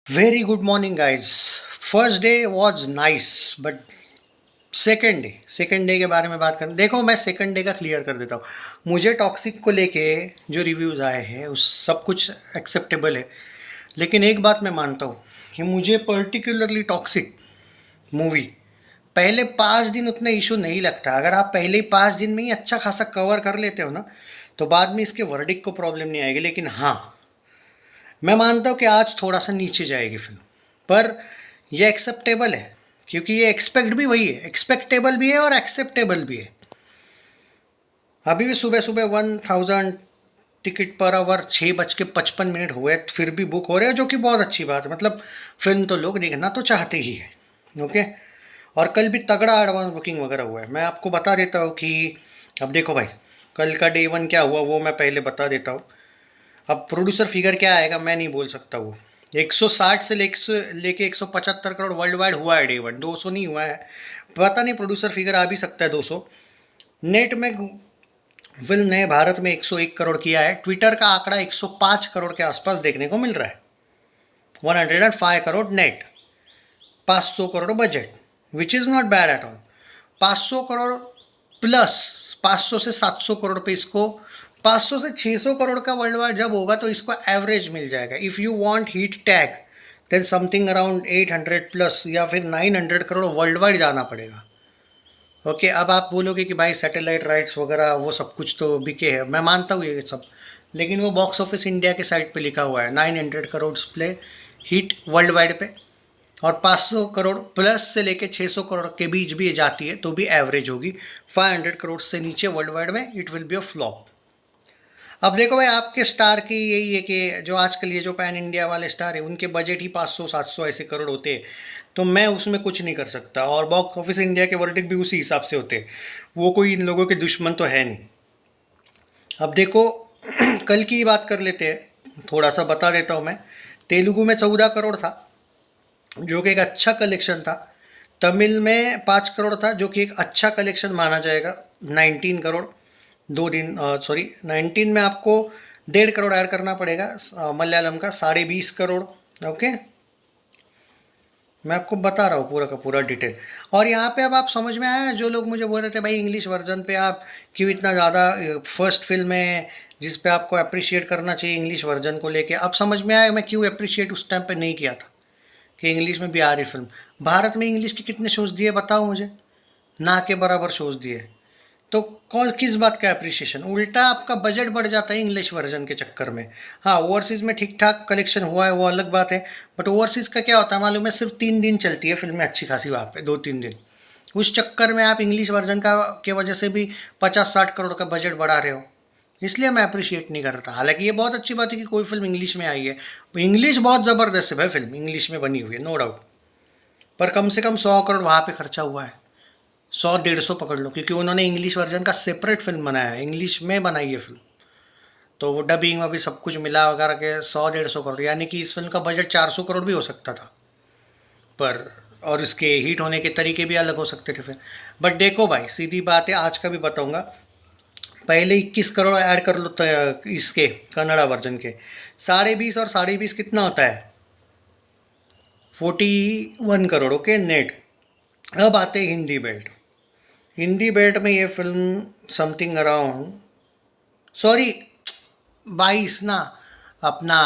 Very good morning, guys. First day was nice, but second day के बारे में बात करें। देखो, मैं सेकेंड डे का क्लियर कर देता हूँ। मुझे टॉक्सिक को लेके जो रिव्यूज़ आए हैं उस सब कुछ एक्सेप्टेबल है, लेकिन एक बात मैं मानता हूँ कि मुझे पर्टिकुलरली टॉक्सिक मूवी पहले 5 दिन उतना इशू नहीं लगता। अगर आप पहले ही 5 दिन में ही अच्छा खासा कवर कर लेते हो ना, तो बाद में इसके वर्डिक को प्रॉब्लम नहीं आएगी। लेकिन हाँ, मैं मानता हूँ कि आज थोड़ा सा नीचे जाएगी फिल्म, पर यह एक्सेप्टेबल है, क्योंकि ये एक्सपेक्ट भी वही है, एक्सपेक्टेबल भी है और एक्सेप्टेबल भी है। अभी भी सुबह सुबह 1000 टिकट पर आवर 6:55 हुए फिर भी बुक हो रहे हैं, जो कि बहुत अच्छी बात है। मतलब फिल्म तो लोग देखना तो चाहते ही है। ओके। और कल भी तगड़ा एडवांस बुकिंग वगैरह हुआ है। मैं आपको बता देता हूँ कि अब देखो भाई, कल का डे वन क्या हुआ वो मैं पहले बता देता हूँ। अब प्रोड्यूसर फिगर क्या आएगा मैं नहीं बोल सकता। वो 160 से लेके 175 करोड़ वर्ल्ड वाइड हुआ है डे वन, 200 नहीं हुआ है। पता नहीं, प्रोड्यूसर फिगर आ भी सकता है 200। नेट में फिल्म ने भारत में 101 करोड़ किया है। ट्विटर का आंकड़ा 105 करोड़ के आसपास देखने को मिल रहा है। 105 crore net, 500 crore budget, which is not bad at all. 500 crore plus 500 से 700 करोड़ पे इसको, 500 से 600 करोड़ का वर्ल्ड वाइड जब होगा तो इसको एवरेज मिल जाएगा। If you want hit tag then something around 800 plus या फिर 900 करोड़ वर्ल्ड वाइड जाना पड़ेगा। ओके। अब आप बोलोगे कि भाई सैटेलाइट राइट्स वगैरह वो सब कुछ तो बिके है, मैं मानता हूँ ये सब, लेकिन वो बॉक्स ऑफिस इंडिया के साइट पे लिखा हुआ है 900 crore play hit world wide पे, और 500 करोड़ प्लस से लेके 600 करोड़ के बीच भी ये जाती है तो भी एवरेज होगी। 500 करोड़ से नीचे वर्ल्ड वाइड में it will be a flop. अब देखो भाई, आपके स्टार की यही है कि जो आजकल ये जो पैन इंडिया वाले स्टार है उनके बजट ही 500-700 ऐसे करोड़ होते हैं, तो मैं उसमें कुछ नहीं कर सकता। और बॉक्स ऑफिस इंडिया के वर्डिक्ट भी उसी हिसाब से होते हैं। वो कोई इन लोगों के दुश्मन तो है नहीं। अब देखो कल की ही बात कर लेते हैं, थोड़ा सा बता देता हूँ मैं। तेलुगु में 14 करोड़ था, जो कि एक अच्छा कलेक्शन था। तमिल में 5 करोड़ था, जो कि एक अच्छा कलेक्शन माना जाएगा। 19 करोड़ 2 दिन, सॉरी 19 में आपको 1.5 करोड़ ऐड करना पड़ेगा मलयालम का, 20.5 करोड़। ओके। मैं आपको बता रहा हूँ पूरा का पूरा डिटेल। और यहाँ पे अब आप समझ में आया, जो लोग मुझे बोल रहे थे भाई इंग्लिश वर्जन पे आप क्यों इतना ज़्यादा, फर्स्ट फिल्म है जिस पे आपको अप्रिशिएट करना चाहिए इंग्लिश वर्जन को लेके, अब समझ में आया मैं क्यों अप्रिशिएट उस टाइम पे नहीं किया था कि इंग्लिश में भी आ रही फिल्म। भारत में इंग्लिश के कितने शोज दिए बताओ मुझे, ना के बराबर शोज दिए। तो कौन किस बात का अप्रिसिएशन, उल्टा आपका बजट बढ़ जाता है इंग्लिश वर्जन के चक्कर में। हाँ, ओवरसीज़ में ठीक ठाक कलेक्शन हुआ है वो अलग बात है, बट ओवरसीज़ का क्या होता है मालूम है, सिर्फ 3 दिन चलती है फिल्में अच्छी खासी वहाँ पे, 2-3 दिन। उस चक्कर में आप इंग्लिश वर्जन का के वजह से भी 50-60 करोड़ का बजट बढ़ा रहे हो, इसलिए मैं अप्रिशिएट नहीं कर रहा था। हालांकि ये बहुत अच्छी बात है कि कोई फिल्म इंग्लिश में आई है। इंग्लिश बहुत ज़बरदस्त है भाई, फिल्म इंग्लिश में बनी हुई है नो डाउट, पर कम से कम 100 करोड़ वहाँ पे खर्चा हुआ है। 100-150 पकड़ लो, क्योंकि उन्होंने इंग्लिश वर्जन का सेपरेट फिल्म बनाया है, इंग्लिश में बनाई है फिल्म, तो वो डबिंग में भी सब कुछ मिला वगैरह के 100-150 करोड़, यानी कि इस फिल्म का बजट 400 करोड़ भी हो सकता था। पर और इसके हिट होने के तरीके भी अलग हो सकते थे फिर। बट देखो भाई, सीधी बात है, आज का भी बताऊंगा। पहले 21 करोड़ ऐड कर लो इसके कन्नड़ा वर्जन के, 20.5 और 20.5 कितना होता है, 41 करोड़। Okay net. अब आते हैं हिंदी बेल्ट। हिंदी बेल्ट में ये फिल्म समथिंग अराउंड, सॉरी 22 ना, अपना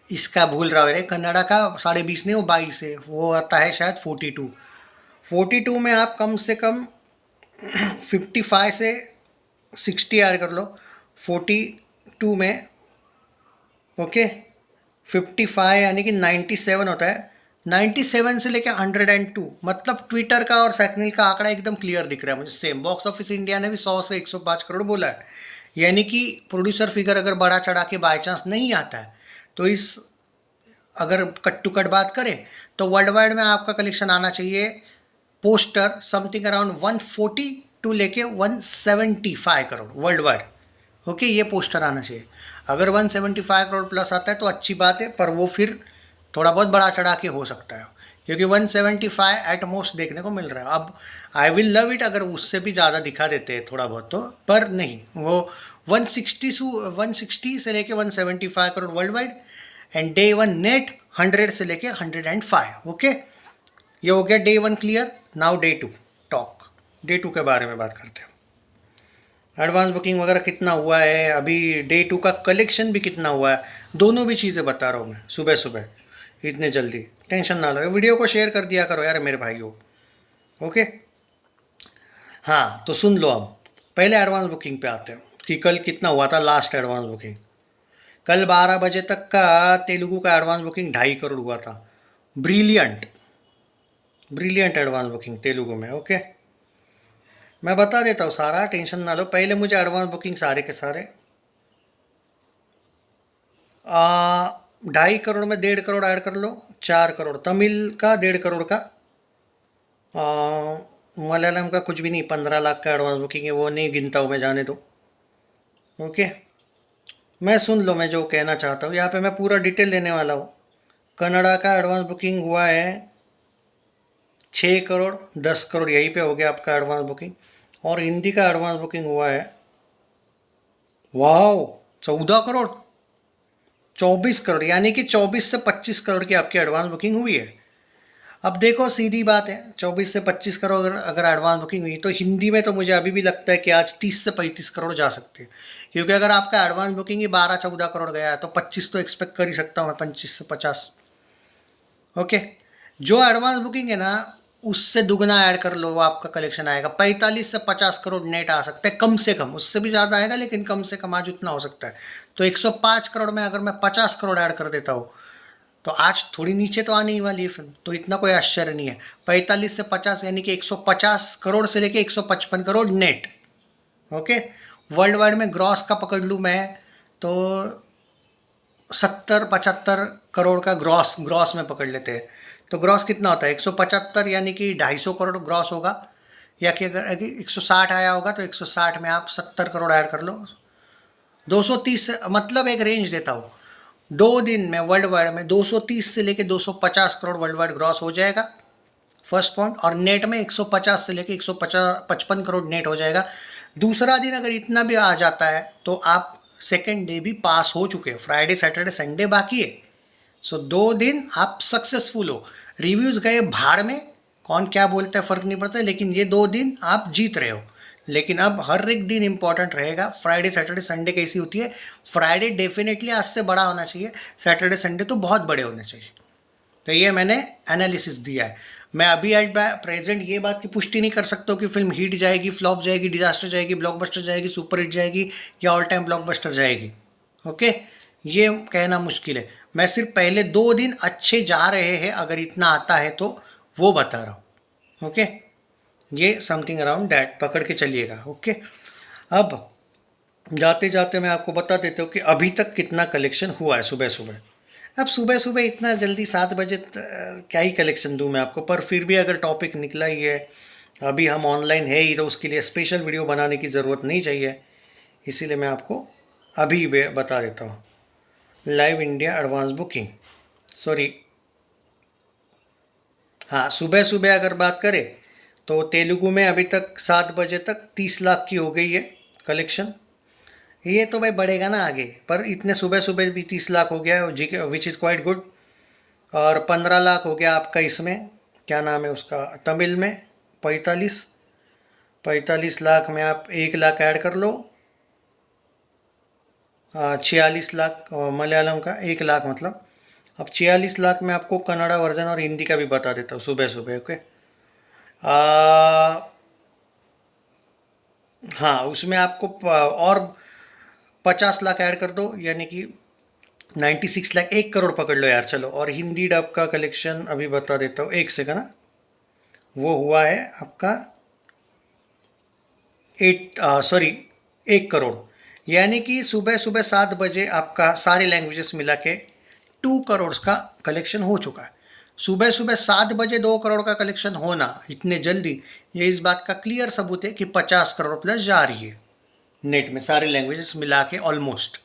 इसका भूल रहा है, कन्नड़ा का 20.5 नहीं, वो 22 है, वो आता है शायद 42 में आप कम से कम 55 से 60 ऐड कर लो 42 में। ओके। 55 यानी कि 97 होता है, 97 से लेकर 102, मतलब ट्विटर का और सैकनिल का आंकड़ा एकदम क्लियर दिख रहा है मुझे सेम। बॉक्स ऑफिस इंडिया ने भी 100 से 105 करोड़ बोला है, यानी कि प्रोड्यूसर फिगर अगर बढ़ा चढ़ा के बाई चांस नहीं आता है तो इस, अगर कट टू कट बात करें तो वर्ल्ड वाइड में आपका कलेक्शन आना चाहिए पोस्टर समथिंग अराउंड 140 टू लेके 175 करोड़ वर्ल्ड वाइड। ओके, ये पोस्टर आना चाहिए। अगर 175 करोड़ प्लस आता है तो अच्छी बात है, पर वो फिर थोड़ा बहुत बढ़ा चढ़ा के हो सकता है, क्योंकि 175 एट मोस्ट देखने को मिल रहा है। अब आई विल लव इट अगर उससे भी ज़्यादा दिखा देते हैं थोड़ा बहुत तो, पर नहीं, वो 160 से लेके 175 crore world wide, and day one net 100 से लेके 105। ओके, ये हो गया day 1 clear. Now day 2 talk. Day 2 के बारे में बात करते हैं। एडवांस बुकिंग वगैरह कितना हुआ है, अभी डे 2 का कलेक्शन भी कितना हुआ है, दोनों भी चीज़ें बता रहा हूँ मैं सुबह सुबह, इतने जल्दी। टेंशन ना लो, वीडियो को शेयर कर दिया करो यार मेरे भाइयों। ओके, हाँ तो सुन लो। अब पहले एडवांस बुकिंग पे आते हैं कि कल कितना हुआ था लास्ट एडवांस बुकिंग। कल 12 बजे तक का तेलुगु का एडवांस बुकिंग 2.5 करोड़ हुआ था। Brilliant brilliant advance booking Telugu में। ओके, मैं बता देता हूँ सारा, टेंशन ना लो। पहले मुझे एडवांस बुकिंग सारे के सारे 2.5 करोड़ में 1.5 करोड़ ऐड कर लो, 4 करोड़। तमिल का 1.5 करोड़ का, मलयालम का कुछ भी नहीं, 15 लाख का एडवांस बुकिंग है, वो नहीं गिनता हूँ मैं, जाने दो। ओके, मैं सुन लो मैं जो कहना चाहता हूँ, यहाँ पे मैं पूरा डिटेल देने वाला हूँ। कनाडा का एडवांस बुकिंग हुआ है 6 करोड़, 10 करोड़ यहीं पे हो गया आपका एडवांस बुकिंग। और हिंदी का एडवांस बुकिंग हुआ है, वाह, 14 करोड़, 24 करोड़, यानी कि 24 से 25 करोड़ की आपकी एडवांस बुकिंग हुई है। अब देखो सीधी बात है, 24 से 25 करोड़ अगर एडवांस बुकिंग हुई तो हिंदी में तो मुझे अभी भी लगता है कि आज 30 से 35 करोड़ जा सकते हैं। क्योंकि अगर आपका एडवांस बुकिंग ही 12-14 करोड़ गया है तो 25 तो एक्सपेक्ट कर ही सकता हूँ मैं, 25 से 50। ओके, जो एडवांस बुकिंग है ना उससे दुगना ऐड कर लो, वो आपका कलेक्शन आएगा 45 से 50 करोड़ नेट आ सकता है, कम से कम। उससे भी ज़्यादा आएगा लेकिन कम से कम आज उतना हो सकता है। तो 105 करोड़ में अगर मैं 50 करोड़ ऐड कर देता हूँ तो आज थोड़ी नीचे तो आने ही वाली है फिल्म, तो इतना कोई आश्चर्य नहीं है। 45 से 50 यानी कि 150 करोड़ से लेके 155 crore net. Okay, world wide में ग्रॉस का पकड़ लूँ मैं तो 70-75 करोड़ का ग्रॉस में पकड़ लेते हैं। तो ग्रॉस कितना होता है, 175 यानी कि 250 करोड़ ग्रॉस होगा। या कि अगर 160 आया होगा तो 160 में आप 70 करोड़ ऐड कर लो, 230। मतलब एक रेंज देता हूँ, 2 दिन में वर्ल्ड वाइड में 230 से लेके 250 करोड़ वर्ल्ड वाइड ग्रॉस हो जाएगा, फर्स्ट पॉइंट। और नेट में 150 से लेके 155 करोड़ नेट हो जाएगा। दूसरा दिन अगर इतना भी आ जाता है तो आप सेकेंड डे भी पास हो चुके हैं, फ्राइडे सैटरडे संडे बाकी है। सो 2 दिन आप सक्सेसफुल हो। रिव्यूज़ गए भाड़ में, कौन क्या बोलता है फ़र्क नहीं पड़ता, लेकिन ये 2 दिन आप जीत रहे हो। लेकिन अब हर एक दिन इंपॉर्टेंट रहेगा। फ्राइडे सैटरडे संडे कैसी होती है, फ्राइडे डेफिनेटली आज से बड़ा होना चाहिए, सैटरडे संडे तो बहुत बड़े होने चाहिए। तो ये मैंने एनालिसिस दिया है। मैं अभी एट प्रेजेंट ये बात की पुष्टि नहीं कर सकता हूँ कि फिल्म हिट जाएगी, फ्लॉप जाएगी, डिजास्टर जाएगी, ब्लॉकबस्टर जाएगी, सुपर हिट जाएगी या ऑल टाइम ब्लॉकबस्टर जाएगी। ओके, ये कहना मुश्किल है। मैं सिर्फ पहले 2 दिन अच्छे जा रहे हैं, अगर इतना आता है तो वो बता रहा हूँ। ओके, ये समथिंग अराउंड दैट पकड़ के चलिएगा। ओके, अब जाते जाते मैं आपको बता देता हूँ कि अभी तक कितना कलेक्शन हुआ है सुबह सुबह। अब सुबह सुबह इतना जल्दी 7 बजे क्या ही कलेक्शन दूँ मैं आपको, पर फिर भी अगर टॉपिक निकला ही है, अभी हम ऑनलाइन है ही, तो उसके लिए स्पेशल वीडियो बनाने की ज़रूरत नहीं चाहिए, इसीलिए मैं आपको अभी बता देता हूँ। Live India advance booking, sorry, हाँ, सुबह सुबह अगर बात करें तो तेलुगु में अभी तक 7 बजे तक 30 लाख की हो गई है कलेक्शन। ये तो भाई बढ़ेगा ना आगे, पर इतने सुबह सुबह भी 30 लाख हो गया है, विच इज़ क्वाइट गुड। और 15 लाख हो गया आपका इसमें, क्या नाम है उसका, तमिल में 45 लाख में आप 1 लाख ऐड कर लो, 46 लाख मलयालम का, 1 लाख मतलब। अब 46 लाख में आपको कन्नड़ा वर्जन और हिंदी का भी बता देता हूँ सुबह सुबह। ओके, हाँ, उसमें आपको और 50 लाख ऐड कर दो, यानी कि 96 लाख, 1 करोड़ पकड़ लो यार, चलो। और हिंदी डब का कलेक्शन अभी बता देता हूँ, एक सेकंड ना, वो हुआ है आपका 1 करोड़। यानी कि सुबह सुबह 7 बजे आपका सारे लैंग्वेजेस मिला के 2 करोड़ का कलेक्शन हो चुका है। सुबह सुबह 7 बजे 2 करोड़ का कलेक्शन होना इतने जल्दी, ये इस बात का क्लियर सबूत है कि 50 करोड़ प्लस जा रही है नेट में, सारे लैंग्वेजेस मिला के ऑलमोस्ट।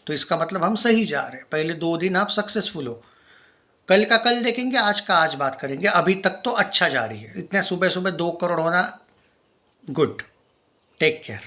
तो इसका मतलब हम सही जा रहे हैं। पहले 2 दिन आप सक्सेसफुल हो, कल का कल देखेंगे, आज का आज बात करेंगे। अभी तक तो अच्छा जा रही है, इतने सुबह सुबह 2 करोड़ होना गुड। Take care.